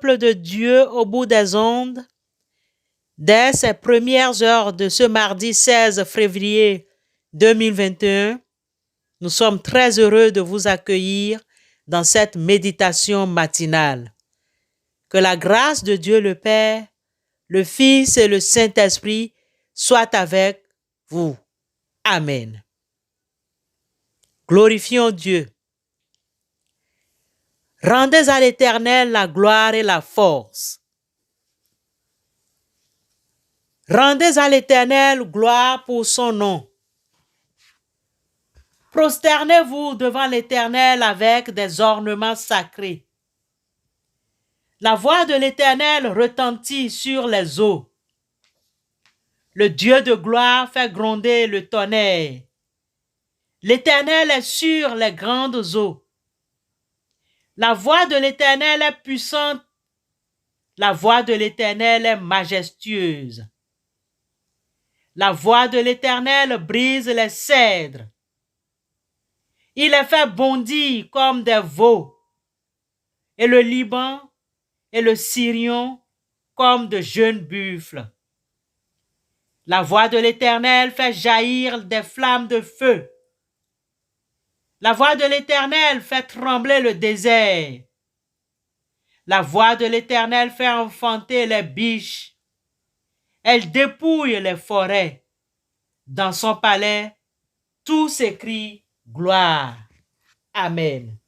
peuple de Dieu au bout des ondes. Dès ces premières heures de ce mardi 16 février 2021, nous sommes très heureux de vous accueillir dans cette méditation matinale. Que la grâce de Dieu le Père, le Fils et le Saint-Esprit soient avec vous. Amen. Glorifions Dieu. Rendez à l'Éternel la gloire et la force. Rendez à l'Éternel gloire pour son nom. Prosternez-vous devant l'Éternel avec des ornements sacrés. La voix de l'Éternel retentit sur les eaux. Le Dieu de gloire fait gronder le tonnerre. L'Éternel est sur les grandes eaux. La voix de l'Éternel est puissante. La voix de l'Éternel est majestueuse. La voix de l'Éternel brise les cèdres. Il les fait bondir comme des veaux, et le Liban et le Sirion comme de jeunes buffles. La voix de l'Éternel fait jaillir des flammes de feu. La voix de l'Éternel fait trembler le désert. La voix de l'Éternel fait enfanter les biches. Elle dépouille les forêts. Dans son palais, tout s'écrie gloire. Amen.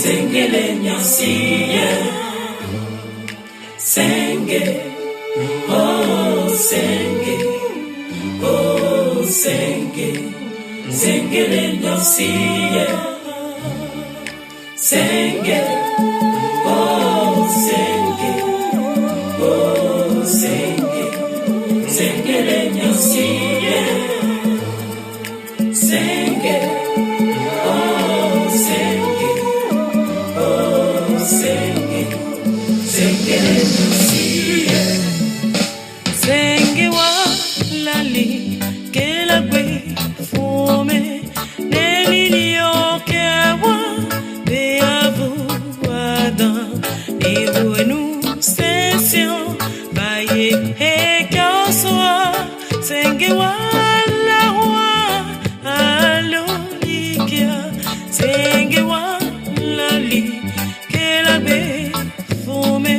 Sengele nyasiye, senge, oh senge, oh senge, sengele nyasiye, senge, oh senge, oh senge, sengele nyasiye, senge. Senge wa lali ke la gbe fome nelilio ke wa be avu adam e wenu session baye he kaso senge wa la wa alolikia senge wa lali ke la gbe fome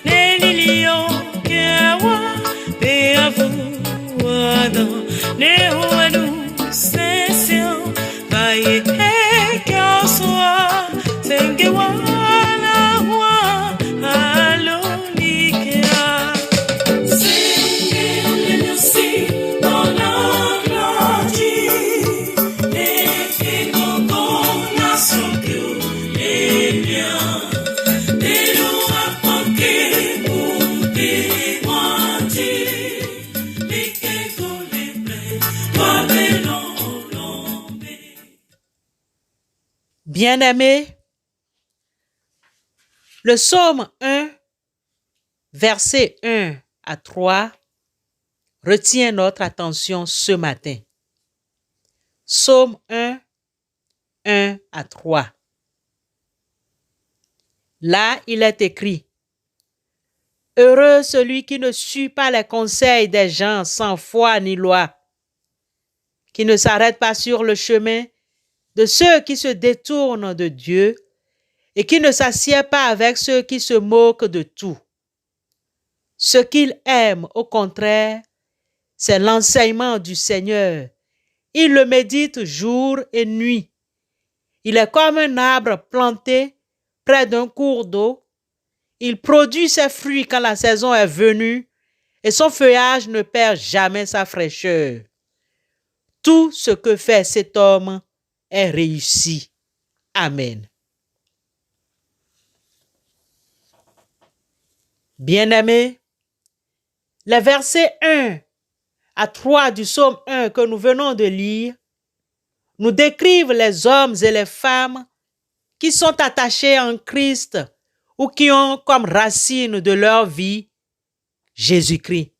nelilio ne huanu session baye kyoswa senge wala wa alonikia Senge le merci dans la grandi et que qu'on a son cœur et bien et l'on a manqué pour des Bien-aimés, le psaume 1, versets 1 à 3, retient notre attention ce matin. Psaume 1, 1 à 3. Là, il est écrit: Heureux celui qui ne suit pas les conseils des gens sans foi ni loi, qui ne s'arrête pas sur le chemin de ceux qui se détournent de Dieu et qui ne s'assied pas avec ceux qui se moquent de tout. Ce qu'il aime, au contraire, c'est l'enseignement du Seigneur. Il le médite jour et nuit. Il est comme un arbre planté près d'un cours d'eau. Il produit ses fruits quand la saison est venue et son feuillage ne perd jamais sa fraîcheur. Tout ce que fait cet homme est réussi. Amen. Bien-aimés, les versets 1 à 3 du psaume 1 que nous venons de lire nous décrivent les hommes et les femmes qui sont attachés en Christ ou qui ont comme racine de leur vie Jésus-Christ.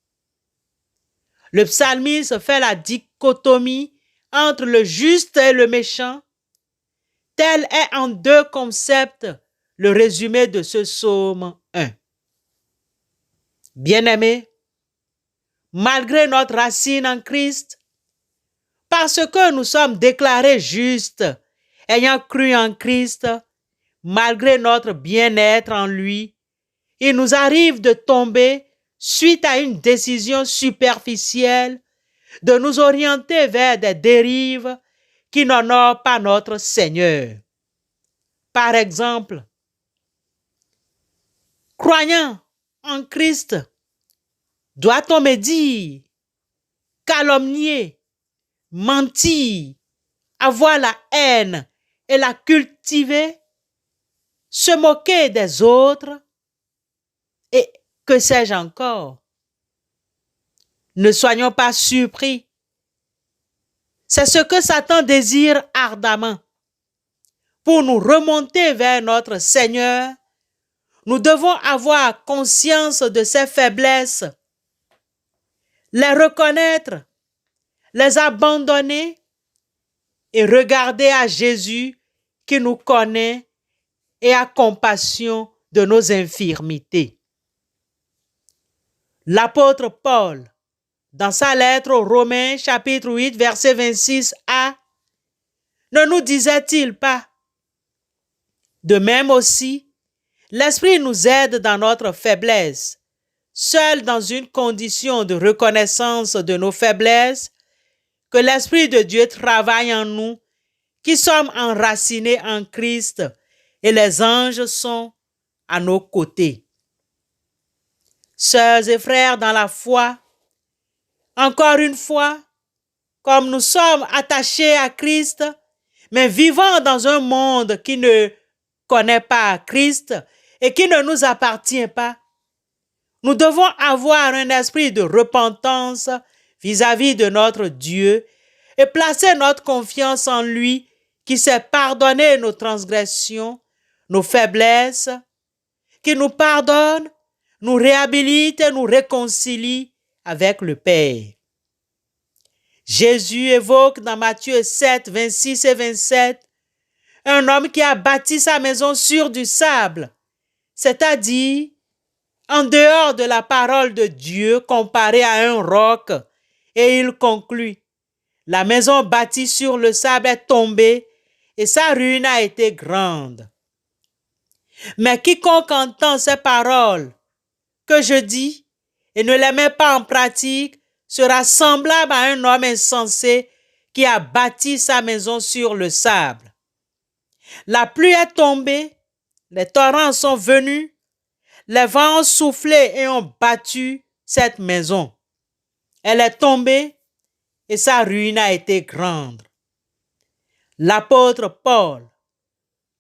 Le psalmiste fait la dichotomie entre le juste et le méchant. Tel est en deux concepts le résumé de ce psaume 1. Bien-aimés, malgré notre racine en Christ, parce que nous sommes déclarés justes, ayant cru en Christ, malgré notre bien-être en lui, il nous arrive de tomber suite à une décision superficielle, de nous orienter vers des dérives qui n'honorent pas notre Seigneur. Par exemple, croyant en Christ, doit-on médire, calomnier, mentir, avoir la haine et la cultiver, se moquer des autres et que sais-je encore? Ne soyons pas surpris. C'est ce que Satan désire ardemment. Pour nous remonter vers notre Seigneur, nous devons avoir conscience de ses faiblesses, les reconnaître, les abandonner et regarder à Jésus qui nous connaît et a compassion de nos infirmités. L'apôtre Paul, dans sa lettre aux Romains, chapitre 8, verset 26a, ne nous disait-il pas: de même aussi, l'Esprit nous aide dans notre faiblesse. Seul dans une condition de reconnaissance de nos faiblesses, que l'Esprit de Dieu travaille en nous, qui sommes enracinés en Christ, et les anges sont à nos côtés. Sœurs et frères dans la foi, encore une fois, comme nous sommes attachés à Christ, mais vivant dans un monde qui ne connaît pas Christ et qui ne nous appartient pas, nous devons avoir un esprit de repentance vis-à-vis de notre Dieu et placer notre confiance en lui qui sait pardonner nos transgressions, nos faiblesses, qui nous pardonne, nous réhabilite et nous réconcilie avec le Père. Jésus évoque dans Matthieu 7, 26 et 27 un homme qui a bâti sa maison sur du sable, c'est-à-dire en dehors de la parole de Dieu comparée à un roc, et il conclut: la maison bâtie sur le sable est tombée et sa ruine a été grande. Mais quiconque entend ces paroles que je dis et ne les met pas en pratique sera semblable à un homme insensé qui a bâti sa maison sur le sable. La pluie est tombée, les torrents sont venus, les vents ont soufflé et ont battu cette maison. Elle est tombée et sa ruine a été grande. L'apôtre Paul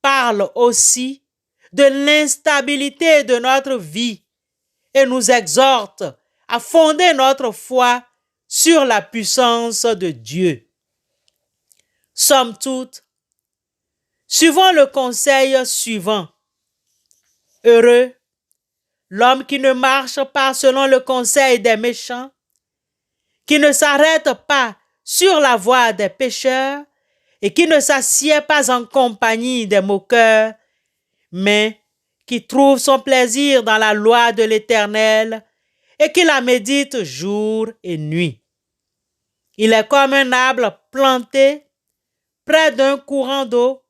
parle aussi de l'instabilité de notre vie et nous exhorte à fonder notre foi sur la puissance de Dieu. Somme toute, suivons le conseil suivant. Heureux l'homme qui ne marche pas selon le conseil des méchants, qui ne s'arrête pas sur la voie des pécheurs et qui ne s'assied pas en compagnie des moqueurs, mais qui trouve son plaisir dans la loi de l'Éternel et qui la médite jour et nuit. Il est comme un arbre planté près d'un courant d'eau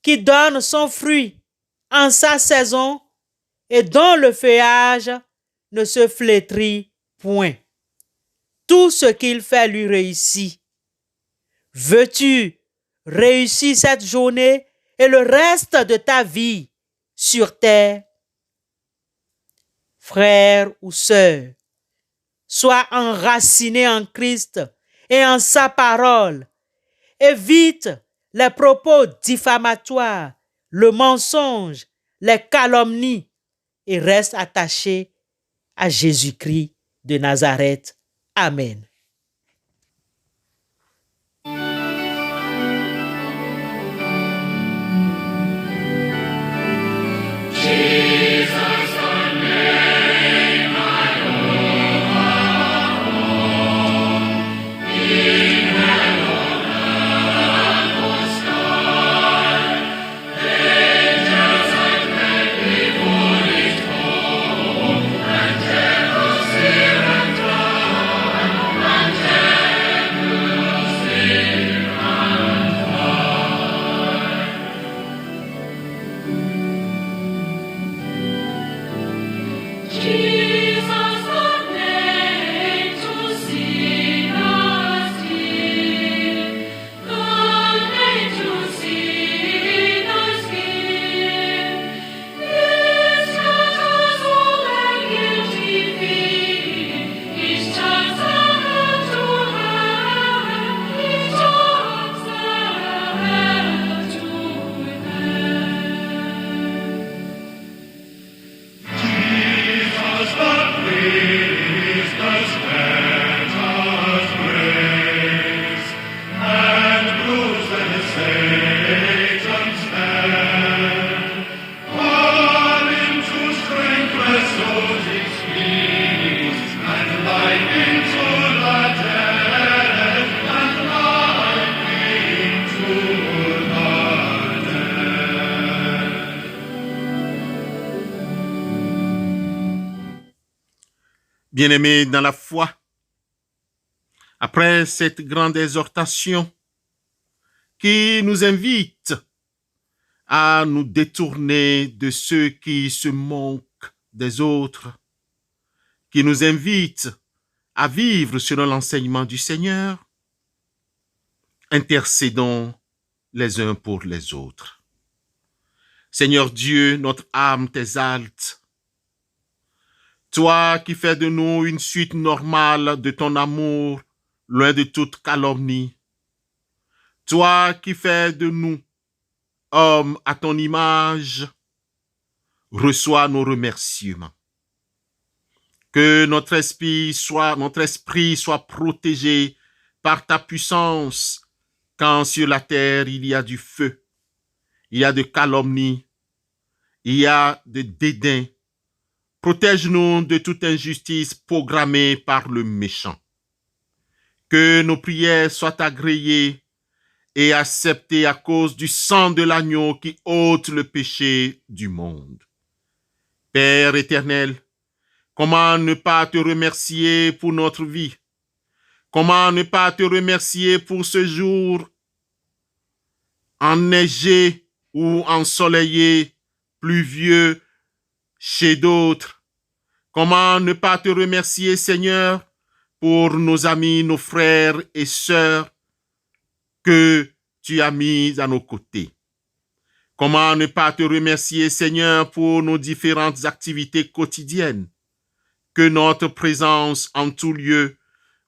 qui donne son fruit en sa saison et dont le feuillage ne se flétrit point. Tout ce qu'il fait lui réussit. Veux-tu réussir cette journée et le reste de ta vie sur terre? Frère ou sœur, sois enraciné en Christ et en sa parole. Évite les propos diffamatoires, le mensonge, les calomnies et reste attaché à Jésus-Christ de Nazareth. Amen. Bien-aimés dans la foi, après cette grande exhortation qui nous invite à nous détourner de ceux qui se moquent des autres, qui nous invite à vivre selon l'enseignement du Seigneur, intercédons les uns pour les autres. Seigneur Dieu, notre âme t'exalte. Toi qui fais de nous une suite normale de ton amour, loin de toute calomnie. Toi qui fais de nous hommes à ton image, reçois nos remerciements. Que notre esprit soit protégé par ta puissance, quand sur la terre il y a du feu, il y a de calomnie, il y a de dédain. Protège-nous de toute injustice programmée par le méchant. Que nos prières soient agréées et acceptées à cause du sang de l'agneau qui ôte le péché du monde. Père éternel, comment ne pas te remercier pour notre vie? Comment ne pas te remercier pour ce jour enneigé ou ensoleillé, pluvieux chez d'autres? Comment ne pas te remercier, Seigneur, pour nos amis, nos frères et sœurs que tu as mis à nos côtés? Comment ne pas te remercier, Seigneur, pour nos différentes activités quotidiennes? Que notre présence en tout lieu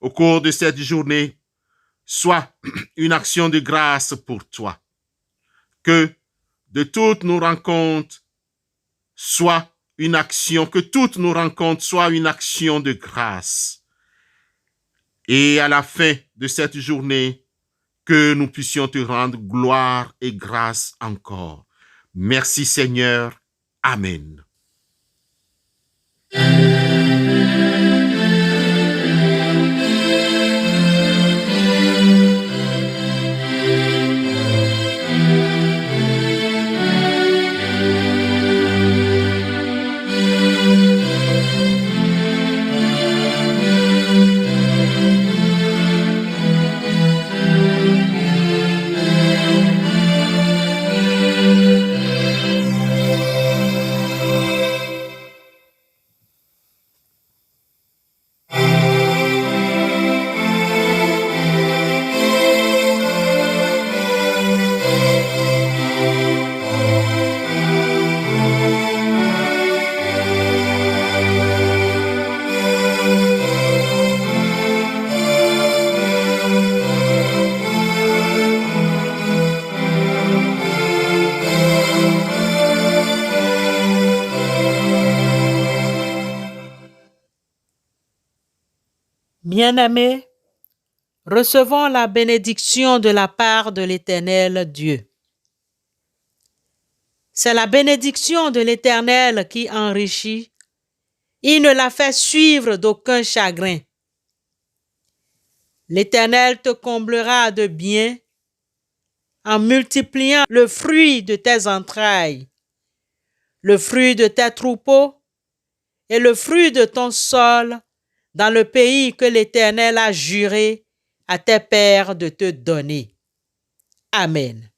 au cours de cette journée soit une action de grâce pour toi. Que de toutes nos rencontres que toutes nos rencontres soient une action de grâce. Et à la fin de cette journée, que nous puissions te rendre gloire et grâce encore. Merci Seigneur. Amen. Bien-aimés, recevons la bénédiction de la part de l'Éternel Dieu. C'est la bénédiction de l'Éternel qui enrichit. Il ne la fait suivre d'aucun chagrin. L'Éternel te comblera de bien en multipliant le fruit de tes entrailles, le fruit de tes troupeaux et le fruit de ton sol dans le pays que l'Éternel a juré à tes pères de te donner. Amen.